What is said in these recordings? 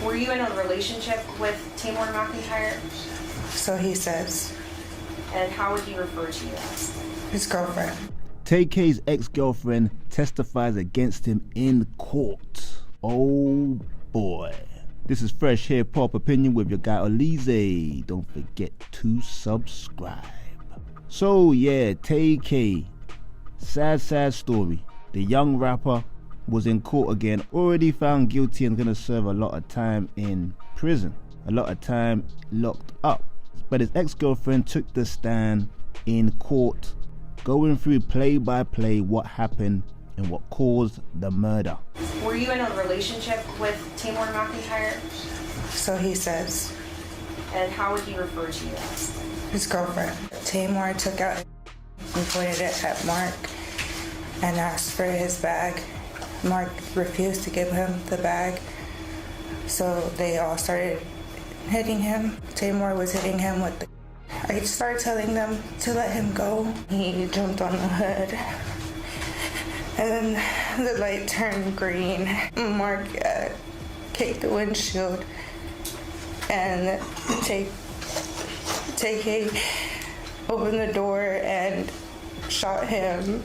Were you in a relationship with Tamar McIntyre? So he says. And how would he refer to you as? His girlfriend. Tay-K's ex-girlfriend testifies against him in court. Oh boy. This is Fresh Hip-Hop Opinion with your guy Olize. Don't forget to subscribe. So yeah, Tay-K. Sad story. The young rapper was in court again, already found guilty and gonna serve a lot of time in prison. A lot of time locked up. But his ex-girlfriend took the stand in court, going through play by play what happened and what caused the murder. Were you in a relationship with Tamar McIntyre? So he says. And how would he refer to you as? His girlfriend. Tamar took out and pointed it at Mark and asked for his bag. Mark refused to give him the bag, so they all started hitting him. Tamar was hitting him with the... I started telling them to let him go. He jumped on the hood, and then the light turned green. Mark kicked the windshield, and Tay-k opened the door and shot him.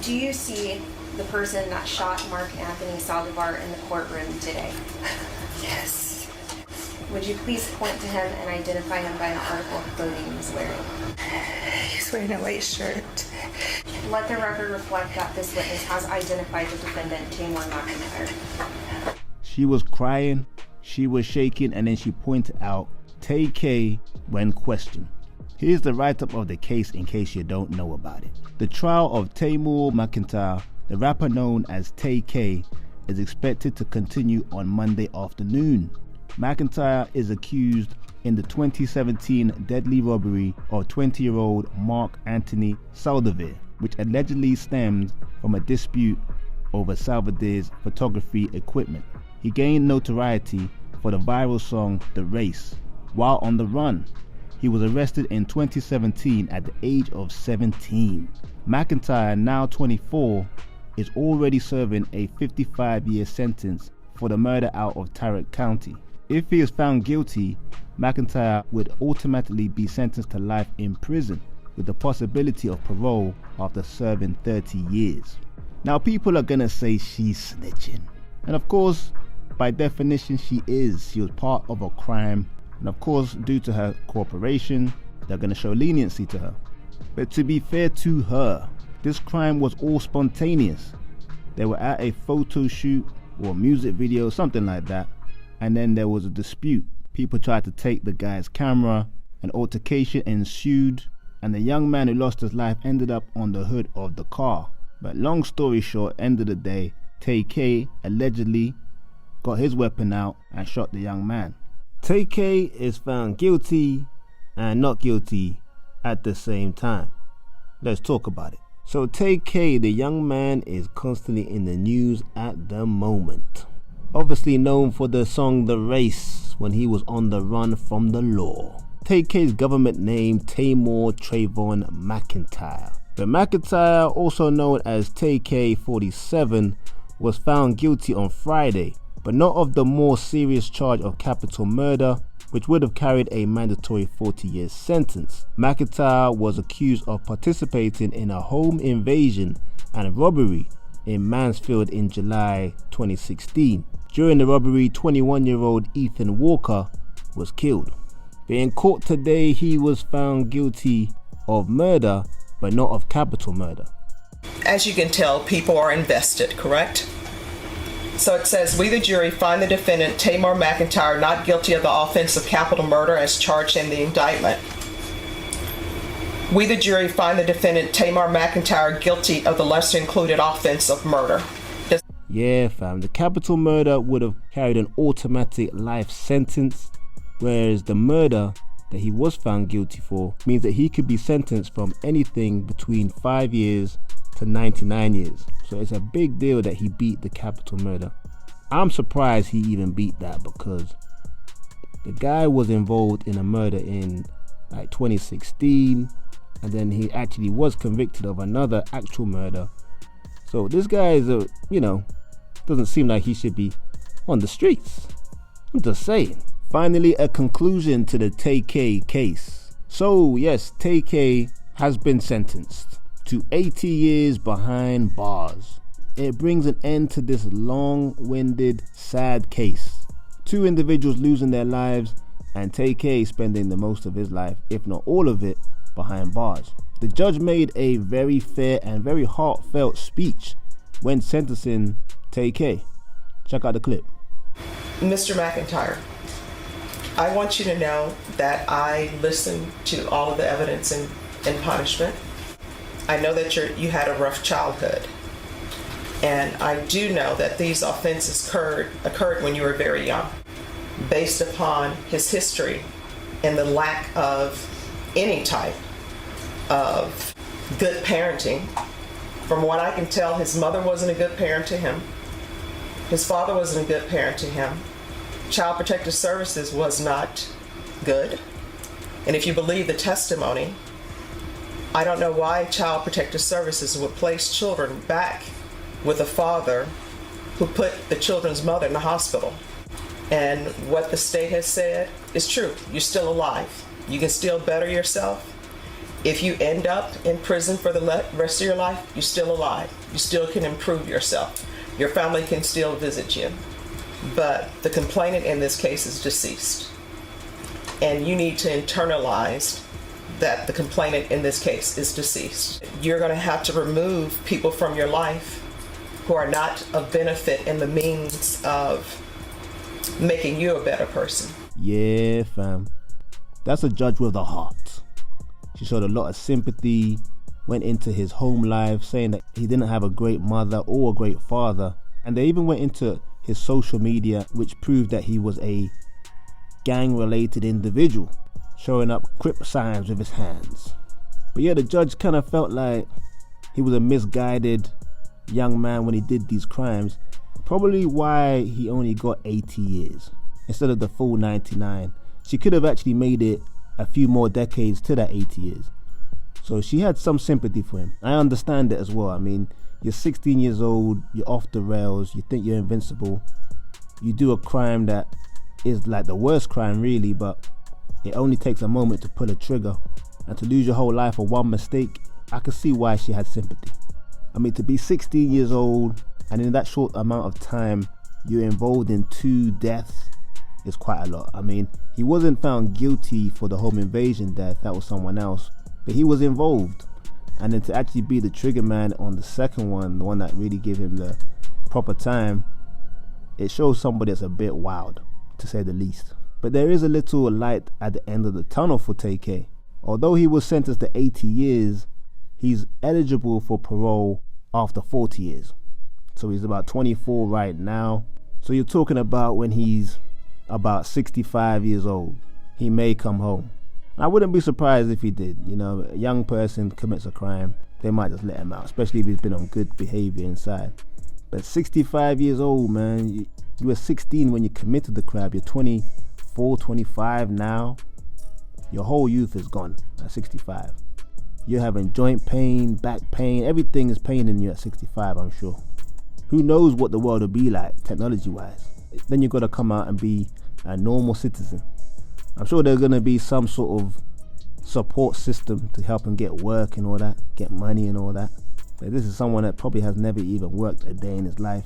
Do you see the person that shot Mark Anthony Saldivar in the courtroom today? Yes. Would you please point to him and identify him by the article of clothing he's wearing? He's wearing a white shirt. Let the record reflect that this witness has identified the defendant, Tamar McIntyre. She was crying, she was shaking, and then she pointed out Tay-K when questioned. Here's the write-up of the case in case you don't know about it. The trial of Tamar McIntyre, the rapper known as Tay-K, is expected to continue on Monday afternoon. McIntyre is accused in the 2017 deadly robbery of 20-year-old Mark Anthony Saldivar, which allegedly stemmed from a dispute over Saldivar's photography equipment. He gained notoriety for the viral song The Race. While on the run, he was arrested in 2017 at the age of 17. McIntyre, now 24, is already serving a 55-year sentence for the murder out of Tay-k County. If he is found guilty, McIntyre would automatically be sentenced to life in prison with the possibility of parole after serving 30 years. Now people are gonna say she's snitching. And of course, by definition she is. She was part of a crime. And of course, due to her cooperation, they're gonna show leniency to her. But to be fair to her, this crime was all spontaneous. They were at a photo shoot or music video, something like that, and then there was a dispute. People tried to take the guy's camera, an altercation ensued, and the young man who lost his life ended up on the hood of the car. But long story short, end of the day, Tay-K allegedly got his weapon out and shot the young man. Tay-K is found guilty and not guilty at the same time. Let's talk about it. So Tay-K, the young man, is constantly in the news at the moment. Obviously known for the song The Race when he was on the run from the law. Tay-K's government name Tamar Trayvon McIntyre. But McIntyre, also known as Tay-K 47, was found guilty on Friday, but not of the more serious charge of capital murder, which would have carried a mandatory 40-year sentence. McIntyre was accused of participating in a home invasion and robbery in Mansfield in July 2016. During the robbery, 21-year-old Ethan Walker was killed. But in court today, he was found guilty of murder, but not of capital murder. As you can tell, people are invested, correct? So it says, we the jury find the defendant Tamar McIntyre not guilty of the offense of capital murder as charged in the indictment. We the jury find the defendant Tamar McIntyre guilty of the lesser included offense of murder. Yeah fam, the capital murder would have carried an automatic life sentence, whereas the murder that he was found guilty for means that he could be sentenced from anything between 5 years to 99 years. So it's a big deal that he beat the capital murder. I'm surprised he even beat that, because the guy was involved in a murder in like 2016, and then he actually was convicted of another actual murder. So this guy is doesn't seem like he should be on the streets. I'm just saying. Finally, a conclusion to the Tay-k case. So yes, Tay-k has been sentenced to 80 years behind bars. It brings an end to this long-winded, sad case. 2 individuals losing their lives and Tay-k spending the most of his life, if not all of it, behind bars. The judge made a very fair and very heartfelt speech when sentencing Tay-k. Check out the clip. Mr. McIntyre, I want you to know that I listened to all of the evidence in punishment. I know that you had a rough childhood. And I do know that these offenses occurred when you were very young. Based upon his history and the lack of any type of good parenting, from what I can tell, his mother wasn't a good parent to him. His father wasn't a good parent to him. Child Protective Services was not good. And if you believe the testimony, I don't know why Child Protective Services would place children back with a father who put the children's mother in the hospital. And what the state has said is true. You're still alive. You can still better yourself. If you end up in prison for the rest of your life, you're still alive. You still can improve yourself. Your family can still visit you. But the complainant in this case is deceased. And you need to internalize that the complainant in this case is deceased. You're going to have to remove people from your life who are not of benefit in the means of making you a better person. Yeah, fam. That's a judge with a heart. She showed a lot of sympathy, went into his home life, saying that he didn't have a great mother or a great father. And they even went into his social media, which proved that he was a gang-related individual, showing up Crip signs with his hands. But yeah, the judge kind of felt like he was a misguided young man when he did these crimes. Probably why he only got 80 years instead of the full 99. She could have actually made it a few more decades to that 80 years. So she had some sympathy for him. I understand it as well. I mean, you're 16 years old, you're off the rails, you think you're invincible. You do a crime that is like the worst crime really, but it only takes a moment to pull a trigger. And to lose your whole life for one mistake, I can see why she had sympathy. I mean, to be 16 years old and in that short amount of time you're involved in 2 deaths is quite a lot. I mean, he wasn't found guilty for the home invasion death, that was someone else, but he was involved. And then to actually be the trigger man on the second one, the one that really gave him the proper time, it shows somebody that's a bit wild, to say the least. But there is a little light at the end of the tunnel for Tay-k. Although he was sentenced to 80 years, he's eligible for parole after 40 years. So he's about 24 right now. So you're talking about when he's about 65 years old, he may come home. I wouldn't be surprised if he did. You know, a young person commits a crime, they might just let him out, especially if he's been on good behavior inside. But 65 years old, man, you were 16 when you committed the crime. You're 24, 25 now. Your whole youth is gone at 65. You're having joint pain, back pain, everything is paining you at 65, I'm sure. Who knows what the world will be like, technology-wise. Then you've got to come out and be a normal citizen. I'm sure there's going to be some sort of support system to help him get work and all that, get money and all that. But this is someone that probably has never even worked a day in his life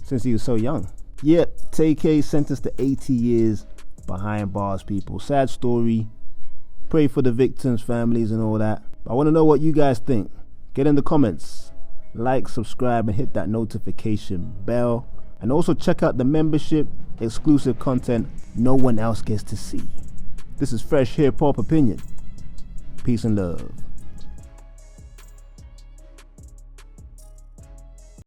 since he was so young. Yet, Tay-k sentenced to 80 years behind bars, people. Sad story. Pray for the victims' families and all that. I want to know what you guys think. Get in the comments. Like, subscribe, and hit that notification bell. And also check out the membership, exclusive content no one else gets to see. This is Fresh Hip Hop Opinion. Peace and love.